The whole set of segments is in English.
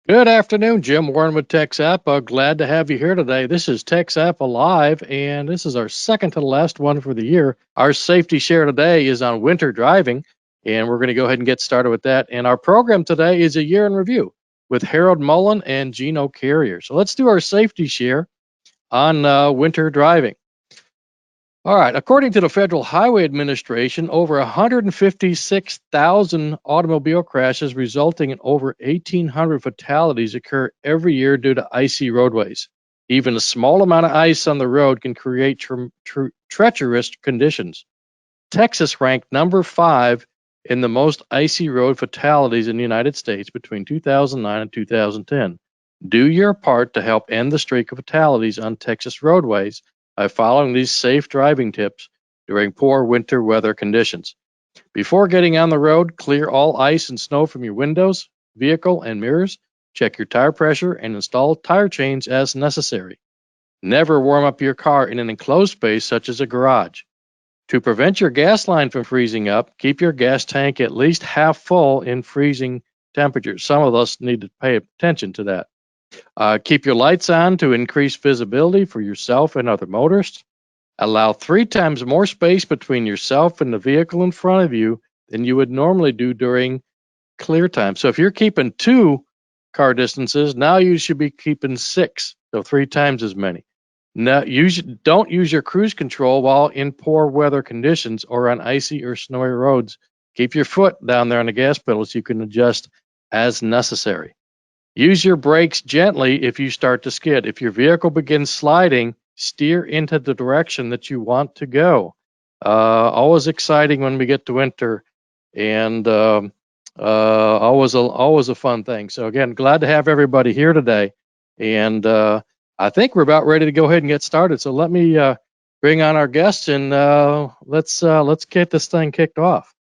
Good afternoon, Jim Warren with TXAPA. Glad to have you here today. This is TXAPA Live, and this is our second to the last one for the year. Our safety share today is on winter driving, and we're going to go ahead and get started with that. And our program today is a year in review with Harold Mullen and Geno Carrier. So let's do our safety share on winter driving. All right. According to the Federal Highway Administration, over 156,000 automobile crashes resulting in over 1,800 fatalities occur every year due to icy roadways. Even a small amount of ice on the road can create treacherous conditions. Texas ranked number 5 in the most icy road fatalities in the United States between 2009 and 2010. Do your part to help end the streak of fatalities on Texas roadways by following these safe driving tips during poor winter weather conditions. Before getting on the road, clear all ice and snow from your windows, vehicle, and mirrors. Check your tire pressure and install tire chains as necessary. Never warm up your car in an enclosed space such as a garage. To prevent your gas line from freezing up, keep your gas tank at least half full in freezing temperatures. Some of us need to pay attention to that. Keep your lights on to increase visibility for yourself and other motorists. Allow 3 times more space between yourself and the vehicle in front of you than you would normally do during clear time. So if you're keeping 2 car distances, now you should be keeping 6, so 3 times as many. Now, don't use your cruise control while in poor weather conditions or on icy or snowy roads. Keep your foot down there on the gas pedal so you can adjust as necessary. Use your brakes gently if you start to skid. If your vehicle begins sliding, steer into the direction that you want to go. Always exciting when we get to winter, and always a fun thing. So again, glad to have everybody here today, and I think we're about ready to go ahead and get started. So let me bring on our guests, and let's get this thing kicked off.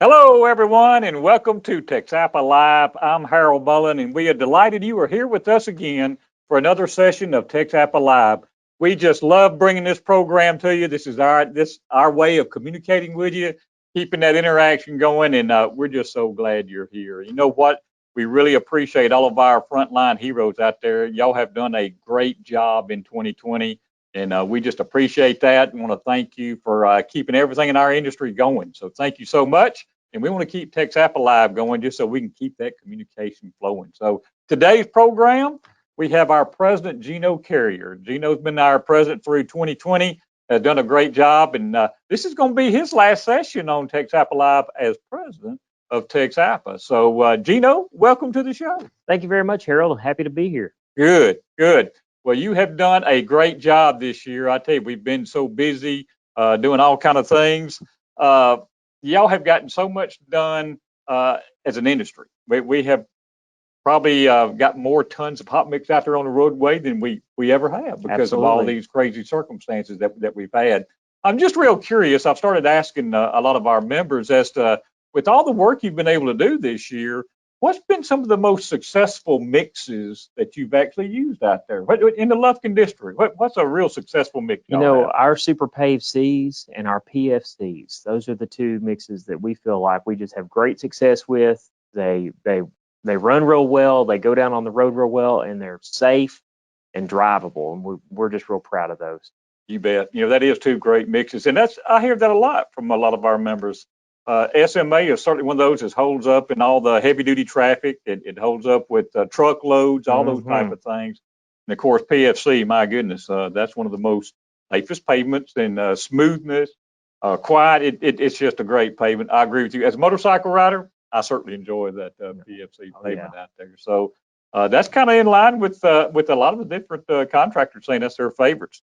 Hello, everyone, and welcome to TXAPA Live. I'm Harold Mullen, and we are delighted you are here with us again for another session of TXAPA Live. We just love bringing this program to you. This is our way of communicating with you, keeping that interaction going, and we're just so glad you're here. You know what? We really appreciate all of our frontline heroes out there. Y'all have done a great job in 2020. And we just appreciate that and want to thank you for keeping everything in our industry going. So thank you so much. And we want to keep TXAPA Live going just so we can keep that communication flowing. So today's program, we have our president, Geno Carrier. Geno's been our president through 2020, has done a great job. And this is going to be his last session on TXAPA Live as president of TXAPA. So Geno, welcome to the show. Thank you very much, Harold. Happy to be here. Good, good. Well, you have done a great job this year. I tell you, we've been so busy doing all kind of things. Y'all have gotten so much done as an industry. We have probably got more tons of hot mix out there on the roadway than we ever have because of all these crazy circumstances that we've had. I'm just real curious. I've started asking a lot of our members as to, with all the work you've been able to do this year, what's been some of the most successful mixes that you've actually used out there in the Lufkin district? What's a real successful mix? You know, our Super Pave Cs and our PFCs, those are the 2 mixes that we feel like we just have great success with. They run real well, they go down on the road real well, and they're safe and drivable. And we're just real proud of those. You bet. You know, that is 2 great mixes. And I hear that a lot from a lot of our members. SMA is certainly one of those that holds up in all the heavy duty traffic. It holds up with truckloads, all those type of things. And of course, PFC, my goodness, that's one of the most safest pavements and smoothness, quiet. It's just a great pavement. I agree with you. As a motorcycle rider, I certainly enjoy that PFC pavement out there. So that's kind of in line with a lot of the different contractors saying that's their favorites.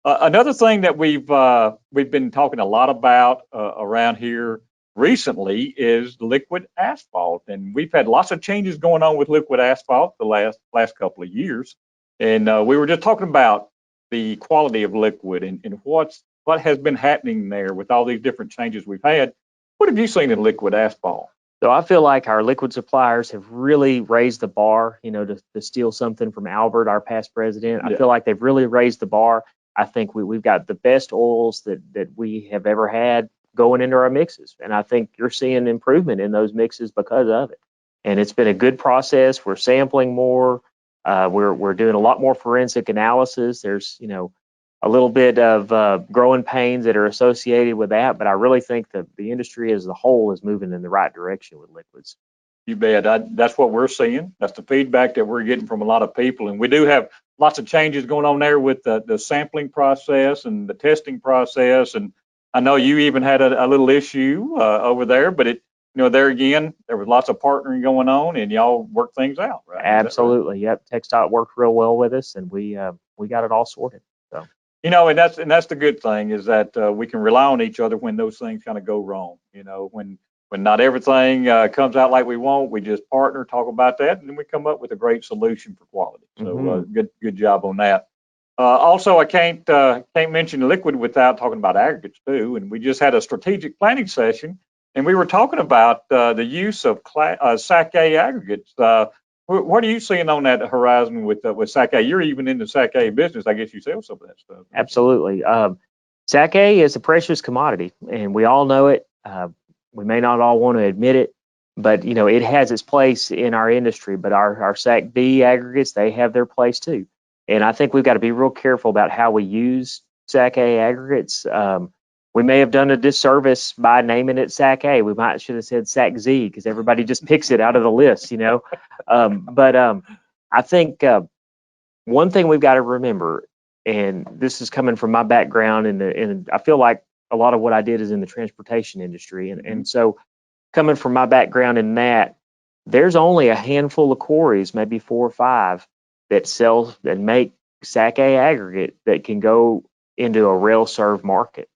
Another thing that we've been talking a lot about around here recently is liquid asphalt, and we've had lots of changes going on with liquid asphalt the last couple of years. And we were just talking about the quality of liquid and what has been happening there with all these different changes we've had. What have you seen in liquid asphalt? So I feel like our liquid suppliers have really raised the bar, you know, to steal something from Albert, our past president. I feel like they've really raised the bar. I think we've got the best oils that we have ever had going into our mixes. And I think you're seeing improvement in those mixes because of it. and it's been a good process. We're sampling more. We're doing a lot more forensic analysis. There's, a little bit of growing pains that are associated with that, but I really think that the industry as a whole is moving in the right direction with liquids. You bet. That's what we're seeing. That's the feedback that we're getting from a lot of people. And we do have lots of changes going on there with the sampling process and the testing process. And I know you even had a little issue over there, but there again, there was lots of partnering going on, and y'all worked things out, right? Absolutely. Right? Yep. TXAPA worked real well with us, and we got it all sorted. So. And that's the good thing, is that we can rely on each other when those things kind of go wrong. When not everything comes out like we want, we just partner, talk about that, and then we come up with a great solution for quality. So good job on that. Also, I can't mention liquid without talking about aggregates too. And we just had a strategic planning session, and we were talking about the use of SAC A aggregates. What are you seeing on that horizon with SAC A? You're even in the SAC A business. I guess you sell some of that stuff. Absolutely. SAC A is a precious commodity, and we all know it. We may not all want to admit it, but it has its place in our industry. But our SAC B aggregates, they have their place too. And I think we've got to be real careful about how we use SAC A aggregates. We may have done a disservice by naming it SAC A. We should have said SAC Z, because everybody just picks it out of the list, But I think one thing we've got to remember, and this is coming from my background, and I feel like a lot of what I did is in the transportation industry. And so coming from my background in that, there's only a handful of quarries, maybe 4 or 5, that sell and make SAC A aggregate that can go into a rail served market.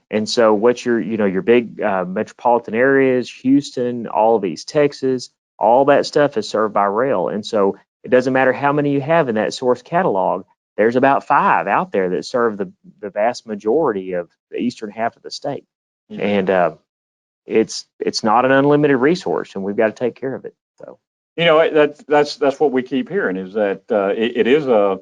And so what your big metropolitan areas, Houston, all of East Texas, all that stuff is served by rail. And so it doesn't matter how many you have in that source catalog. There's about 5 out there that serve the vast majority of the eastern half of the state. And it's not an unlimited resource, and we've got to take care of it. So that's what we keep hearing, is that it is a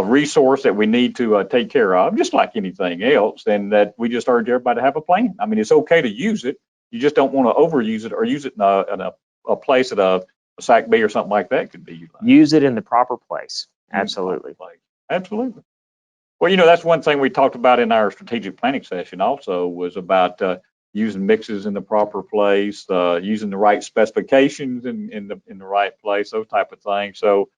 resource that we need to take care of, just like anything else, and that we just urge everybody to have a plan. I mean, it's okay to use it. You just don't want to overuse it, or use it in a place that a SAC B or something like that could be utilized. Use it in the proper place. Absolutely. Absolutely. Well, that's one thing we talked about in our strategic planning session also, was about using mixes in the proper place, using the right specifications in the right place, those type of things. So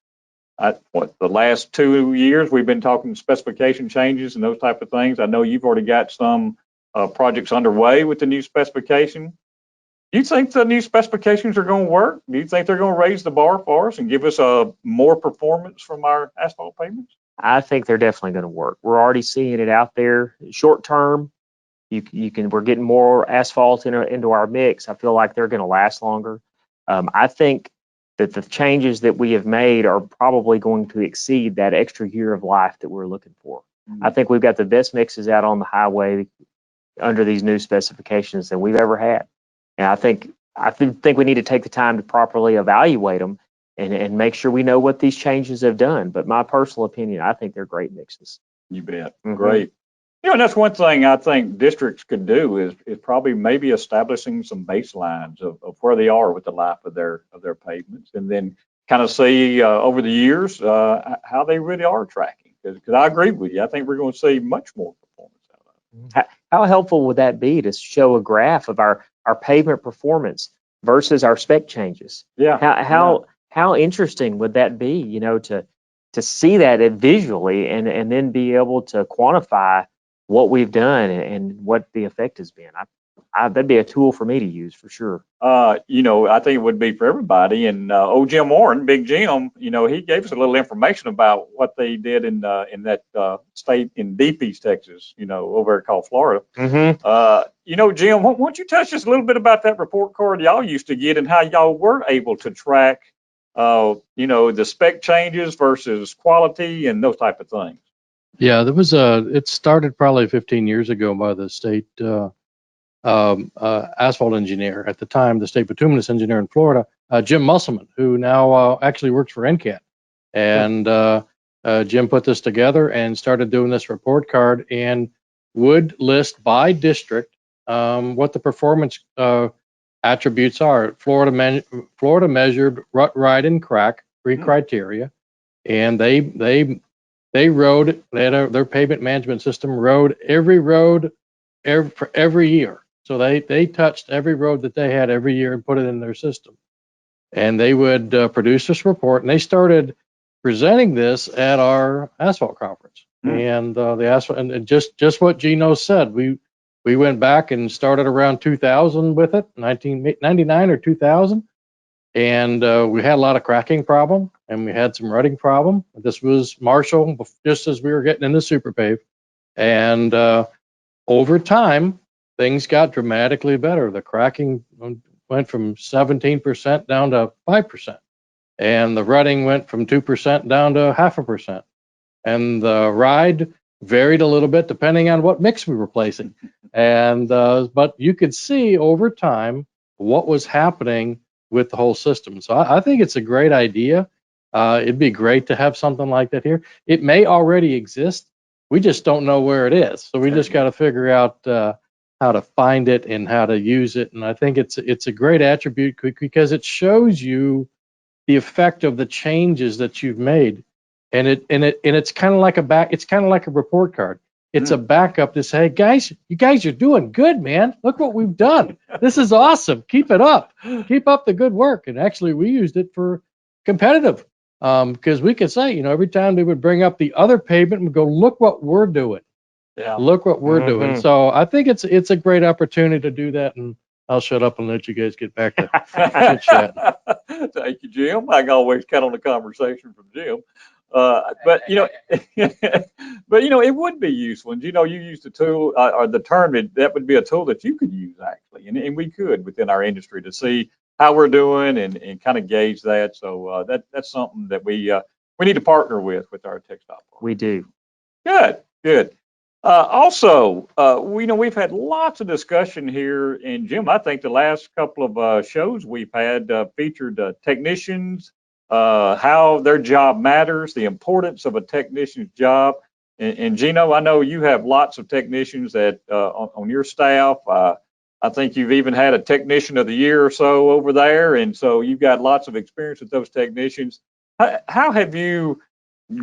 the last 2 years we've been talking specification changes and those type of things. I know you've already got some projects underway with the new specification. Do you think the new specifications are going to work? Do you think they're going to raise the bar for us and give us more performance from our asphalt pavements? I think they're definitely going to work. We're already seeing it out there. Short term, we're getting more asphalt into our mix. I feel like they're going to last longer. I think that the changes that we have made are probably going to exceed that extra year of life that we're looking for. I think we've got the best mixes out on the highway under these new specifications than we've ever had. And I think we need to take the time to properly evaluate them and make sure we know what these changes have done. But my personal opinion, I think they're great mixes. You bet. Great. And that's one thing I think districts could do is probably maybe establishing some baselines of where they are with the life of their pavements, and then kind of see over the years how they really are tracking. Because I agree with you. I think we're going to see much more performance out of it. How helpful would that be to show a graph of our pavement performance versus our spec changes? Yeah. How interesting would that be, to see that visually and then be able to quantify what we've done and what the effect has been. That'd be a tool for me to use for sure. I think it would be for everybody. And old Jim Warren, Big Jim, he gave us a little information about what they did in that state in Deep East Texas, over there called Florida. Jim, why don't you touch us a little bit about that report card y'all used to get and how y'all were able to track, the spec changes versus quality and those type of things? Yeah, it started probably 15 years ago by the state asphalt engineer at the time, the state bituminous engineer in Florida, Jim Musselman, who now actually works for NCAT. And Jim put this together and started doing this report card and would list by district what the performance attributes are. Florida measured rut, ride, and crack, 3 criteria, and they rode. They had their pavement management system rode every road for every year. So they touched every road that they had every year and put it in their system. And they would produce this report, and they started presenting this at our asphalt conference. And the asphalt, and just what Geno said, we went back and started around 2000 with it, 1999 or 2000, and we had a lot of cracking problem, and we had some rutting problem. This was Marshall, just as we were getting into super pave, and over time, things got dramatically better. The cracking went from 17% down to 5%. And the rutting went from 2% down to 0.5%. And the ride varied a little bit depending on what mix we were placing. And but you could see over time what was happening with the whole system. So I think it's a great idea. It'd be great to have something like that here. It may already exist. We just don't know where it is. So we just got to figure out how to find it and how to use it. And I think it's a great attribute because it shows you the effect of the changes that you've made. And it's kind of like a report card. It's a backup to say, hey guys, you guys are doing good, man. Look what we've done. This is awesome. Keep it up. Keep up the good work. And actually we used it for competitive. Because we could say, every time they would bring up the other pavement and go, look what we're doing. Yeah. Look what we're doing. So I think it's a great opportunity to do that. And I'll shut up and let you guys get back to chit chat. Thank you, Jim. I can always count on the conversation from Jim. But it would be useful. And you used the tool or the term that would be a tool that you could use actually, and we could within our industry to see how we're doing and kind of gauge that. So that's something that we need to partner with our textile partner. We do. Good. Also, we've had lots of discussion here, and Jim, I think the last couple of shows we've had featured technicians, how their job matters, the importance of a technician's job. And Geno, I know you have lots of technicians that on your staff. I think you've even had a technician of the year or so over there, and so you've got lots of experience with those technicians. How have you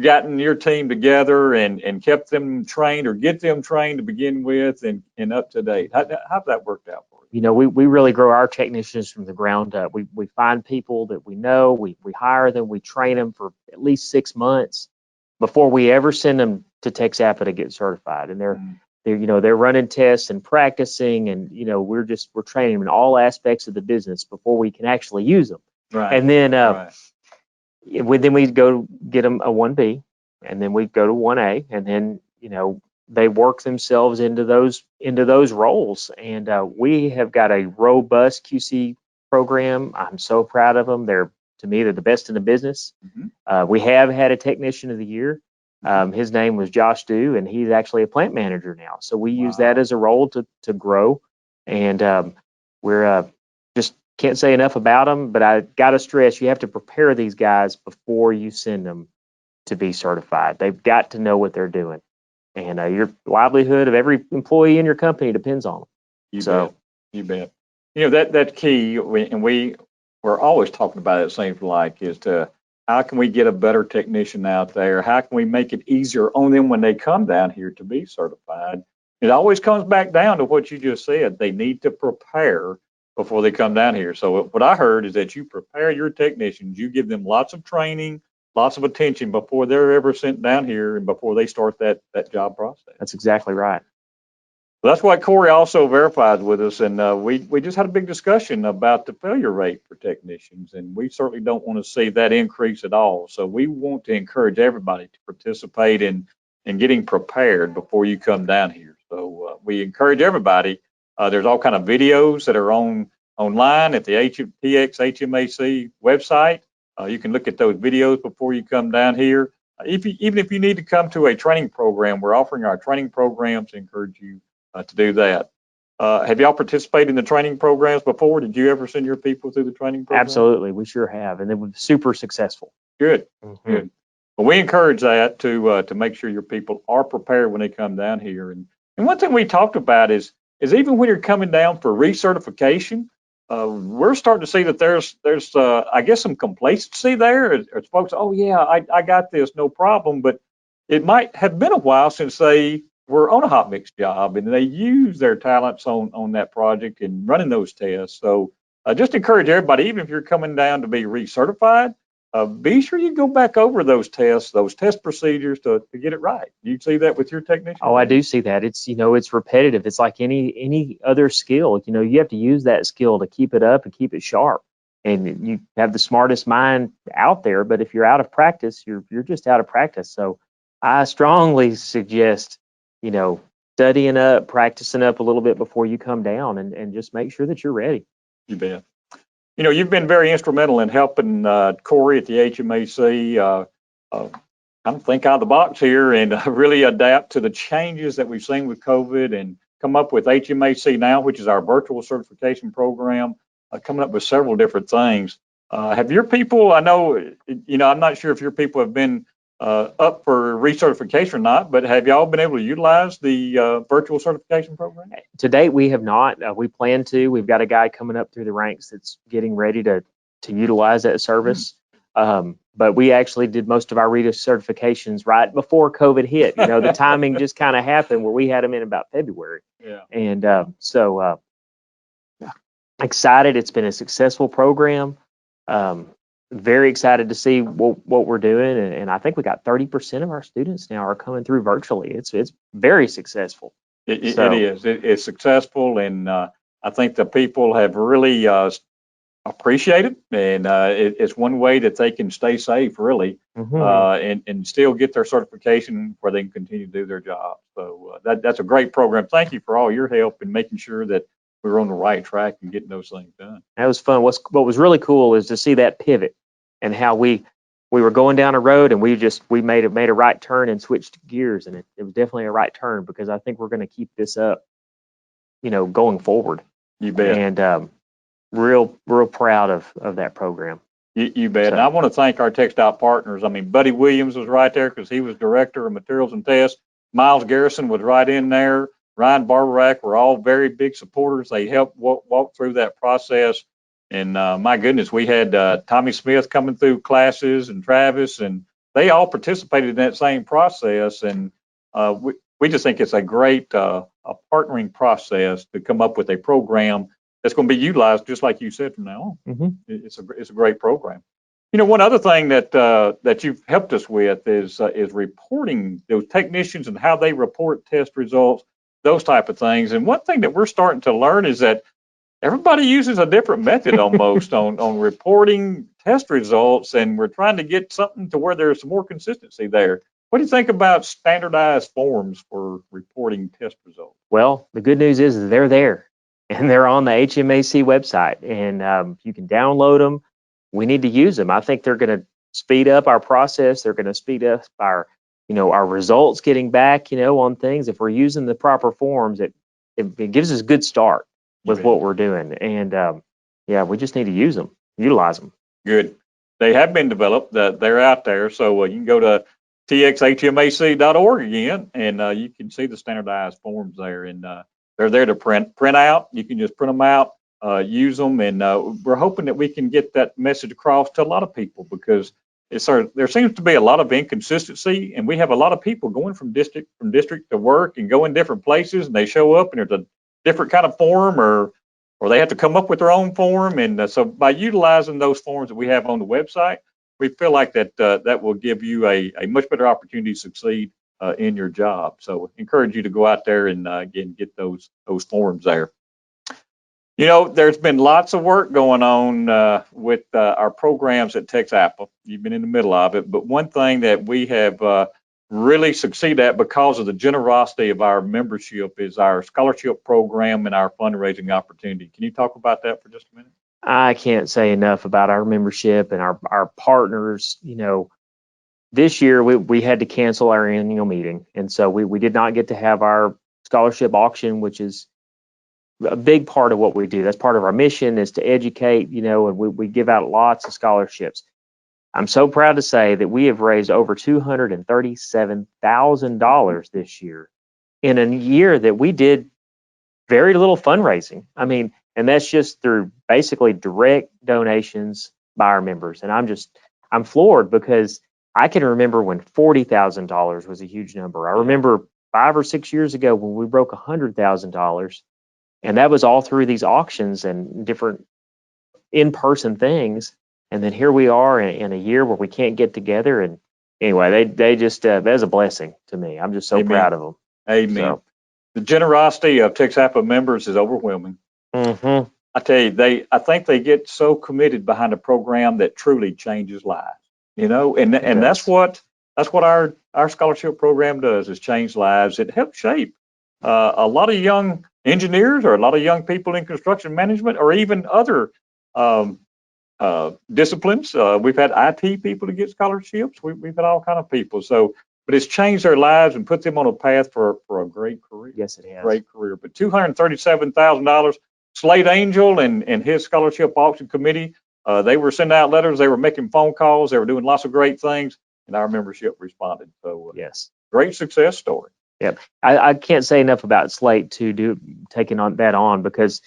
gotten your team together and kept them trained or get them trained to begin with and up to date? How's that worked out for you? We really grow our technicians from the ground up. We find people that we know, we hire them, we train them for at least 6 months before we ever send them to TXAPA to get certified. And they're running tests and practicing, and we're training them in all aspects of the business before we can actually use them. Right. And then Right. then we go get them a 1B, and then we go to 1A, and then they work themselves into those roles. And we have got a robust QC program. I'm so proud of them. To me, they're the best in the business. Mm-hmm. We have had a technician of the year. His name was Josh Dew, and he's actually a plant manager now. So we use that as a role to grow. And we're just can't say enough about them. But I got to stress, you have to prepare these guys before you send them to be certified. They've got to know what they're doing. And your livelihood of every employee in your company depends on them. You bet. That's key. We're always talking about it, it seems like, is to how can we get a better technician out there? How can we make it easier on them when they come down here to be certified? It always comes back down to what you just said. They need to prepare before they come down here. So what I heard is that you prepare your technicians, you give them lots of training, lots of attention before they're ever sent down here and before they start that job process. That's exactly right. Well, that's what Corey also verified with us, and we just had a big discussion about the failure rate for technicians, and we certainly don't want to see that increase at all. So we want to encourage everybody to participate in getting prepared before you come down here. So we encourage everybody. There's all kind of videos that are online at the TXAPA website. You can look at those videos before you come down here. Even if you need to come to a training program, we're offering our training programs to encourage you to do that. Have y'all participated in the training programs before? Did you ever send your people through the training program? Absolutely, we sure have, and they were super successful. Good. Good. Well, we encourage that to make sure your people are prepared when they come down here. And one thing we talked about is even when you're coming down for recertification, we're starting to see that there's I guess some complacency there. As folks, oh yeah, I got this, no problem. But it might have been a while since they were on a hot mix job and they used their talents on that project and running those tests. So just encourage everybody, even if you're coming down to be recertified, be sure you go back over those tests, those test procedures to get it right. Do you see that with your technician? Oh, I do see that. It's, it's repetitive. It's like any other skill. You have to use that skill to keep it up and keep it sharp. And you have the smartest mind out there, but if you're out of practice, you're just out of practice. So I strongly suggest, studying up, practicing up a little bit before you come down, and just make sure that you're ready. You bet. You've been very instrumental in helping Corey at the HMAC kind of think out of the box here and really adapt to the changes that we've seen with COVID and come up with HMAC Now, which is our virtual certification program, coming up with several different things. Have your people, I know, I'm not sure if your people have been up for recertification or not, but have y'all been able to utilize the virtual certification program? To date, we have not. We plan to. We've got a guy coming up through the ranks that's getting ready to utilize that service. But we actually did most of our recertifications right before COVID hit. The timing just kind of happened where we had them in about February. Yeah. And so excited. It's been a successful program. Very excited to see what we're doing, and I think we got 30% of our students now are coming through virtually. It's very successful. It is. It's successful, and I think the people have really appreciated, and it's one way that they can stay safe, really, and still get their certification where they can continue to do their job. So that's a great program. Thank you for all your help in making sure that we were on the right track and getting those things done. That was fun. What was really cool is to see that pivot and how we were going down a road and we made a right turn and switched gears, and it was definitely a right turn because I think we're going to keep this up, going forward. You bet. And real proud of that program. You bet. So, and I want to thank our textile partners. I mean, Buddy Williams was right there because he was director of materials and tests. Miles Garrison was right in there. Ryan Barbarack were all very big supporters. They helped walk through that process. And my goodness, we had Tommy Smith coming through classes and Travis, and they all participated in that same process. And we just think it's a great a partnering process to come up with a program that's going to be utilized just like you said from now on. Mm-hmm. It's a great program. One other thing that you've helped us with is reporting those technicians and how they report test results, those type of things. And one thing that we're starting to learn is that everybody uses a different method almost on reporting test results, and we're trying to get something to where there's some more consistency there. What do you think about standardized forms for reporting test results? Well, the good news is they're there, and they're on the HMAC website, and you can download them. We need to use them. I think they're going to speed up our process. They're going to speed up our results getting back, on things. If we're using the proper forms, it gives us a good start with what we're doing. And we just need to use them, utilize them. Good. They have been developed. They're out there. So you can go to TXAPA.org again, and you can see the standardized forms there. And they're there to print out. You can just print them out, use them. And we're hoping that we can get that message across to a lot of people because there seems to be a lot of inconsistency, and we have a lot of people going from district to work and going different places, and they show up and there's a different kind of form or they have to come up with their own form. And so by utilizing those forms that we have on the website, we feel like that will give you a much better opportunity to succeed in your job. So encourage you to go out there and again, get those forms there. There's been lots of work going on with our programs at TXAPA. You've been in the middle of it, but one thing that we have really succeed at because of the generosity of our membership is our scholarship program and our fundraising opportunity. Can you talk about that for just a minute? I can't say enough about our membership and our partners. This year we had to cancel our annual meeting, and so we did not get to have our scholarship auction, which is a big part of what we do. That's part of our mission, is to educate, and we give out lots of scholarships. I'm so proud to say that we have raised over $237,000 this year in a year that we did very little fundraising. I mean, And that's just through basically direct donations by our members. And I'm floored because I can remember when $40,000 was a huge number. I remember 5 or 6 years ago when we broke $100,000, and that was all through these auctions and different in-person things. And then here we are in a year where we can't get together. And anyway, they just that's a blessing to me. I'm just so Amen. proud of them. Amen. So, The generosity of TXAPA members is overwhelming. mhm. I tell you, I think they get so committed behind a program that truly changes lives. And that's what our scholarship program does, is change lives. It helps shape a lot of young engineers, or a lot of young people in construction management, or even other um, disciplines. We've had IT people to get scholarships. We've had all kind of people. So, but it's changed their lives and put them on a path for a great career. Yes, it has. Great career. But $237,000. Slade Angel and his scholarship auction committee, they were sending out letters, they were making phone calls, they were doing lots of great things, and our membership responded. So Yes. great success story. Yep. I can't say enough about Slate taking on that on, because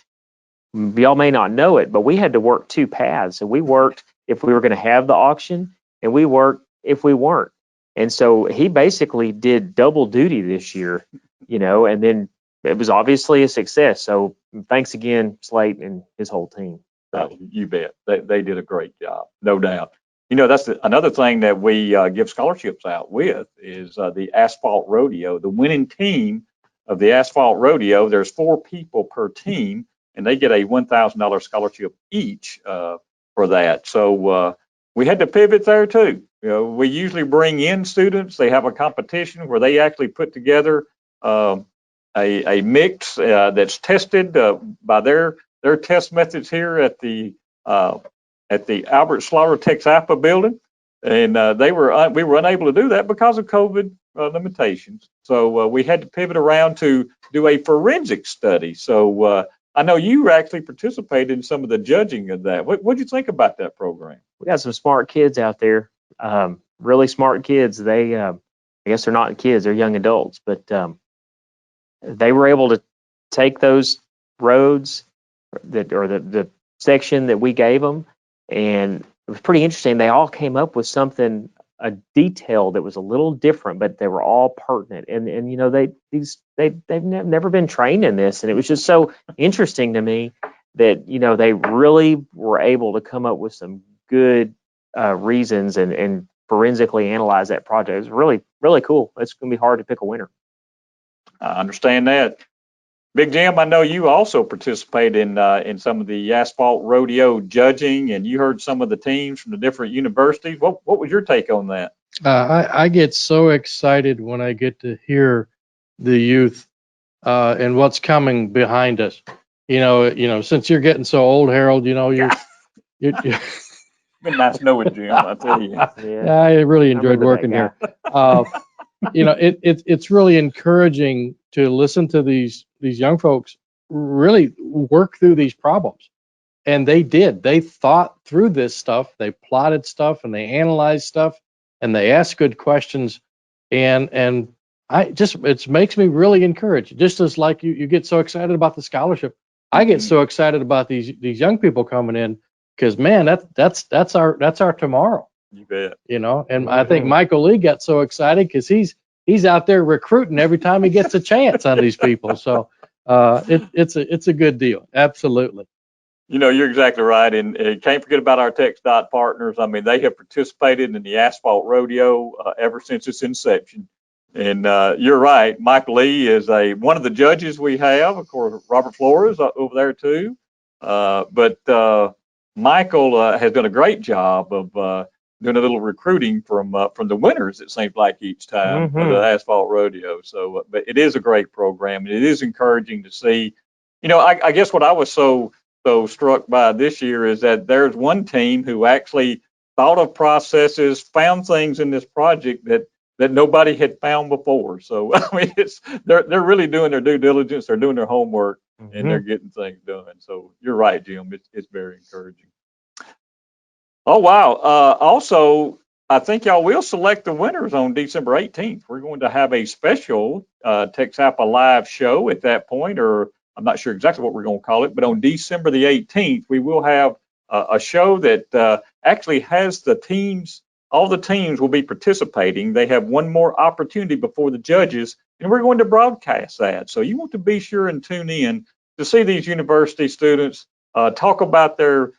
y'all may not know it, but we had to work 2 paths. So we worked if we were going to have the auction, and we worked if we weren't. And so he basically did double duty this year, and then it was obviously a success. So thanks again, Slate and his whole team. So. You bet. They did a great job, no doubt. That's another thing that we give scholarships out with is the Asphalt Rodeo. The winning team of the Asphalt Rodeo, there's 4 people per team, and they get a $1,000 scholarship each for that. So we had to pivot there too. We usually bring in students. They have a competition where they actually put together a mix that's tested by their test methods here at the Albert Slaughter TXAPA building, and we were unable to do that because of COVID limitations. So we had to pivot around to do a forensic study. So I know you actually participated in some of the judging of that. What'd you think about that program? We got some smart kids out there, really smart kids. They, I guess they're not kids, they're young adults, but they were able to take those roads the section that we gave them, and it was pretty interesting. They all came up with something, a detail that was a little different, but they were all pertinent. And they've never been trained in this, and it was just so interesting to me that they really were able to come up with some good reasons and forensically analyze that project. It was really, really cool. It's going to be hard to pick a winner. I understand that. Big Jim, I know you also participated in some of the Asphalt Rodeo judging, and you heard some of the teams from the different universities. What was your take on that? I get so excited when I get to hear the youth and what's coming behind us. Since you're getting so old, Harold, you're been nice knowing Jim, I tell you. Yeah, I really enjoyed working here. It's really encouraging to listen to these young folks really work through these problems. And they did. They thought through this stuff. They plotted stuff, and they analyzed stuff, and they asked good questions. And it makes me really encouraged. Just as like you get so excited about the scholarship, I get so excited about these young people coming in, because man, that's our tomorrow. You bet. And I think Michael Lee got so excited because he's out there recruiting every time he gets a chance on these people. So it's a good deal. Absolutely. You're exactly right. And can't forget about our TxDOT partners. I mean, they have participated in the Asphalt Rodeo ever since its inception. And you're right. Mike Lee is one of the judges we have. Of course, Robert Flores over there too. But Michael has done a great job of doing a little recruiting from the winners, it seems like, each time for the Asphalt Rodeo. So, but it is a great program, and it is encouraging to see. I guess what I was so struck by this year is that there's one team who actually thought of processes, found things in this project that nobody had found before. So I mean, they're really doing their due diligence, they're doing their homework, and they're getting things done. So you're right, Jim. It's very encouraging. Oh wow! Also, I think y'all will select the winners on December 18th. We're going to have a special TXAPA live show at that point, or I'm not sure exactly what we're going to call it, but on December the 18th, we will have a show that actually has the teams. All the teams will be participating. They have one more opportunity before the judges, and we're going to broadcast that. So you want to be sure and tune in to see these university students talk about their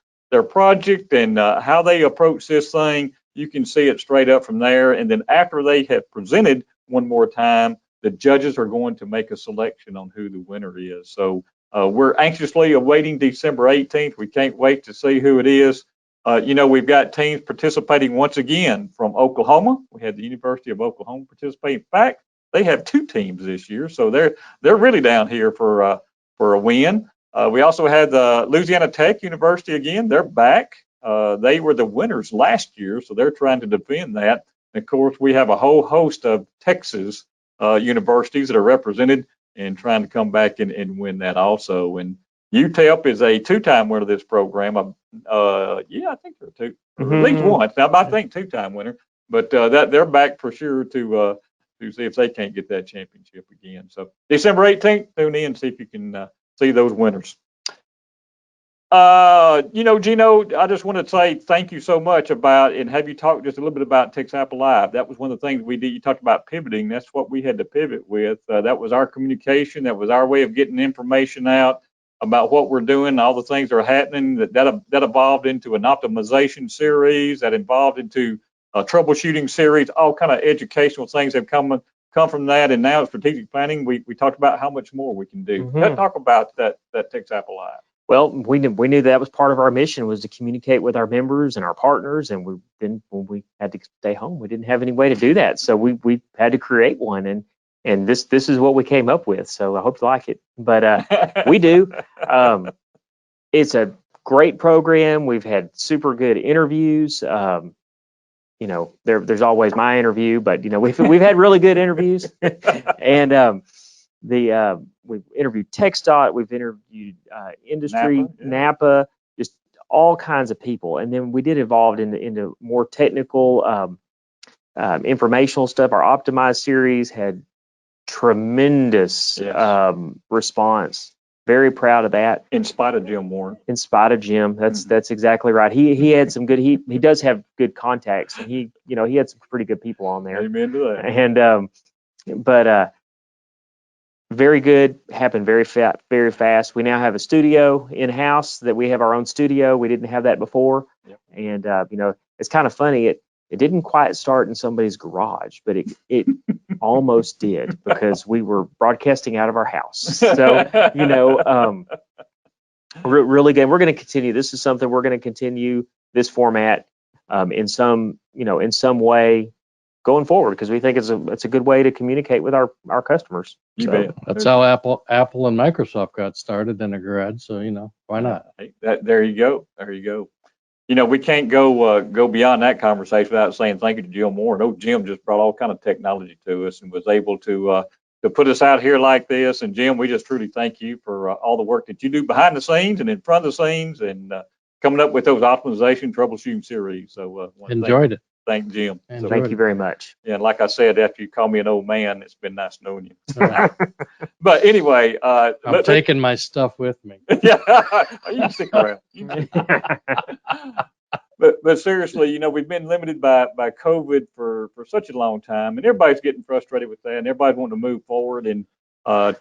project and how they approach this thing. You can see it straight up from there. And then after they have presented one more time, the judges are going to make a selection on who the winner is. So we're anxiously awaiting December 18th. We can't wait to see who it is. We've got teams participating once again from Oklahoma. We had the University of Oklahoma participate. In fact, they have 2 teams this year, so they're really down here for a win. We also had the Louisiana Tech University again. They're back. They were the winners last year, so they're trying to defend that. And of course, we have a whole host of Texas universities that are represented and trying to come back and win that also. And UTEP is a 2-time winner of this program. I think they're 2, at least once. Now, I think 2-time winner, but that they're back for sure to see if they can't get that championship again. So December 18th, tune in and see if you can see those winners. Geno, I just want to say thank you so much and have you talk just a little bit about TXAPA Live. That was one of the things we did. You talked about pivoting. That's what we had to pivot with. That was our communication. That was our way of getting information out about what we're doing, all the things that are happening. That evolved into an optimization series, that evolved into a troubleshooting series. All kind of educational things have come from that, and now strategic planning. We talked about how much more we can do. Talk about that TXAPA Live. Well, we knew that was part of our mission, was to communicate with our members and our partners. And when we had to stay home, we didn't have any way to do that, so we had to create one. And this is what we came up with. So I hope you like it. But we do. It's a great program. We've had super good interviews. There's always my interview, but we've had really good interviews. And we've interviewed TxDOT, we've interviewed industry, NAPA, just all kinds of people. And then we did evolve into more technical, informational stuff. Our Optimized series had tremendous response. Very proud of that. In spite of Jim Warren. In spite of Jim, that's exactly right. He had some good. He does have good contacts, and he had some pretty good people on there. Amen to that. And very good. Happened very fast. We now have a studio in house. That we have our own studio. We didn't have that before. Yep. And it's kind of funny. It didn't quite start in somebody's garage, but it almost did, because we were broadcasting out of our house. So, really good. We're going to continue. This is something we're going to continue, this format in some way going forward, because we think it's a good way to communicate with our customers. You bet. That's how Apple and Microsoft got started in a garage. So, why not? There you go. There you go. We can't go beyond that conversation without saying thank you to Jim Moore. No, Jim just brought all kind of technology to us and was able to put us out here like this. And Jim, we just truly thank you for all the work that you do behind the scenes and in front of the scenes, and coming up with those optimization troubleshooing series. So enjoyed it. Thank Jim. So thank you very much. Yeah, and like I said, after you call me an old man, it's been nice knowing you. But anyway, I'm taking my stuff with me. Yeah, you can stick around. But seriously, we've been limited by COVID for such a long time, and everybody's getting frustrated with that, and everybody's wanting to move forward. And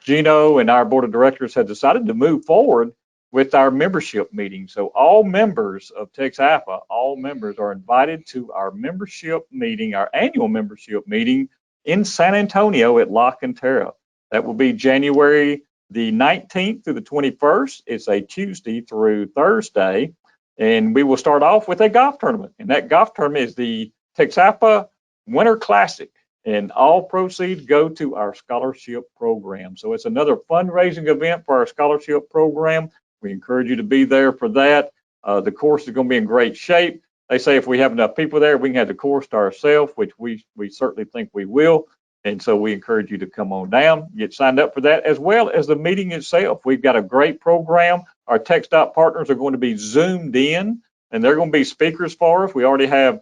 Geno and our board of directors have decided to move forward with our membership meeting. So all members of TXAPA, all members are invited to our membership meeting, our annual membership meeting in San Antonio at La Cantera. That will be January the 19th through the 21st. It's a Tuesday through Thursday. And we will start off with a golf tournament. And that golf tournament is the TXAPA Winter Classic. And all proceeds go to our scholarship program. So it's another fundraising event for our scholarship program. We encourage you to be there for that. The course is going to be in great shape. They say if we have enough people there, we can have the course to ourselves, which we certainly think we will. And so we encourage you to come on down, get signed up for that, as well as the meeting itself. We've got a great program. Our TxDOT partners are going to be zoomed in, and they're going to be speakers for us. We already have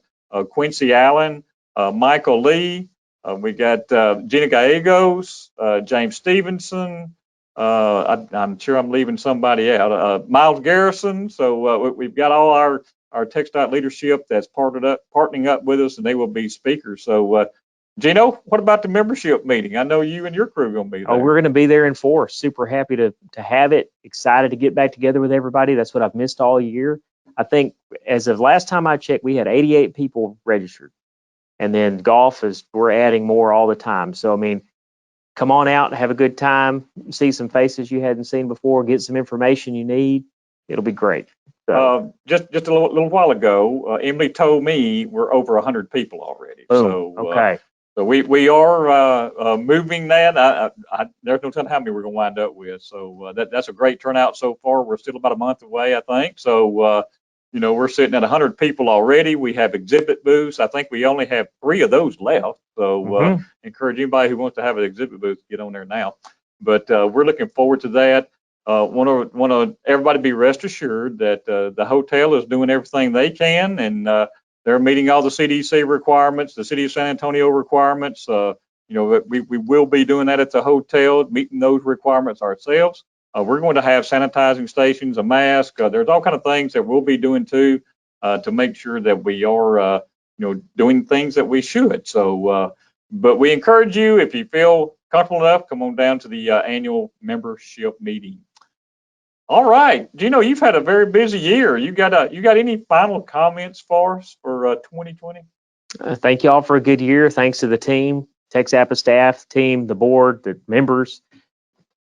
Quincy Allen, Michael Lee. We got Gina Gallegos, James Stevenson, I'm sure I'm leaving somebody out. Miles Garrison. So we've got all our TxDOT leadership that's partnering up with us, and they will be speakers. So, Geno, what about the membership meeting? I know you and your crew are going to be there. Oh, we're going to be there in force. Super happy to have it. Excited to get back together with everybody. That's what I've missed all year. I think as of last time I checked, we had 88 people registered. And then we're adding more all the time. So, I mean, come on out and have a good time, see some faces you hadn't seen before, get some information you need. It'll be great. So, just a little while ago, Emily told me we're over 100 people already. boom. So, Okay. So we are moving that. There's no telling how many we're going to wind up with. So that's a great turnout so far. We're still about a month away, I think. So, we're sitting at 100 people already. We have exhibit booths. I think we only have 3 of those left. So encourage anybody who wants to have an exhibit booth to get on there now. But we're looking forward to that. Want to everybody be rest assured that the hotel is doing everything they can, and they're meeting all the CDC requirements, the City of San Antonio requirements. We will be doing that at the hotel, meeting those requirements ourselves. We're going to have sanitizing stations, a mask. There's all kind of things that we'll be doing too to make sure that we are, doing things that we should. So, but we encourage you, if you feel comfortable enough, come on down to the annual membership meeting. All right, Geno, you've had a very busy year. You got any final comments for us for 2020? Thank you all for a good year. Thanks to the team, TXAPA staff, team, the board, the members.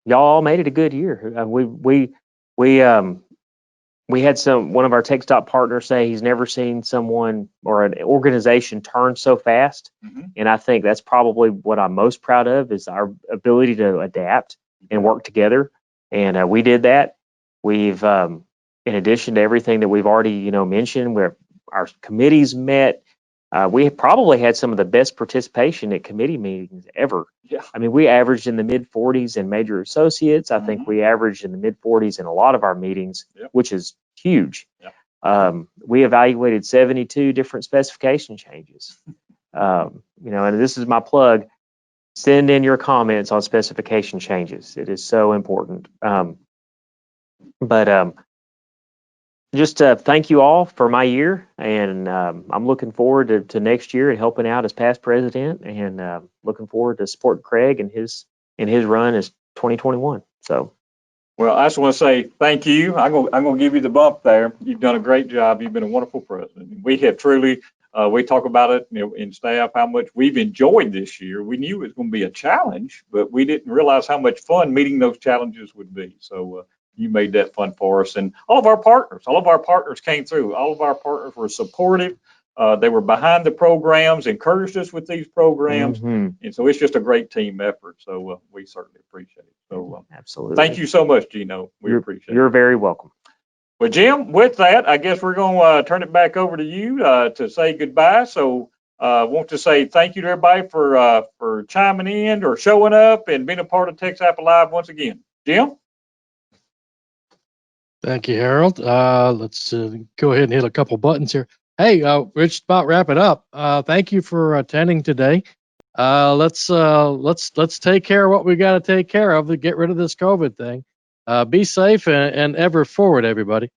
Y'all all made it a good year. We had one of our TxDOT partners say he's never seen someone or an organization turn so fast. And I think that's probably what I'm most proud of is our ability to adapt and work together. And we did that. We've, in addition to everything that we've already, mentioned, where our committees met, we probably had some of the best participation at committee meetings ever. Yeah. I mean, we averaged in the mid 40s in major associates. I think we averaged in the mid 40s in a lot of our meetings, which is huge. Yeah. We evaluated 72 different specification changes. And this is my plug. Send in your comments on specification changes. It is so important. Just thank you all for my year, and I'm looking forward to next year and helping out as past president, and looking forward to supporting Craig and his run as 2021. So, well, I just want to say thank you. I'm going to give you the bump there. You've done a great job. You've been a wonderful president. We have truly. We talk about it, in staff, how much we've enjoyed this year. We knew it was going to be a challenge, but we didn't realize how much fun meeting those challenges would be. So. You made that fun for us, and all of our partners came through. All of our partners were supportive. They were behind the programs, encouraged us with these programs, and so it's just a great team effort. So we certainly appreciate it. So absolutely, thank you so much, Geno. We appreciate it. You're very welcome. Well, Jim, with that, I guess we're going to turn it back over to you to say goodbye. So I want to say thank you to everybody for chiming in or showing up and being a part of TxAPA Live once again. Jim? Thank you, Harold. Let's go ahead and hit a couple buttons here. Hey, we're just about wrapping up. Thank you for attending today. Let's take care of what we got to take care of to get rid of this COVID thing. Be safe and ever forward, everybody.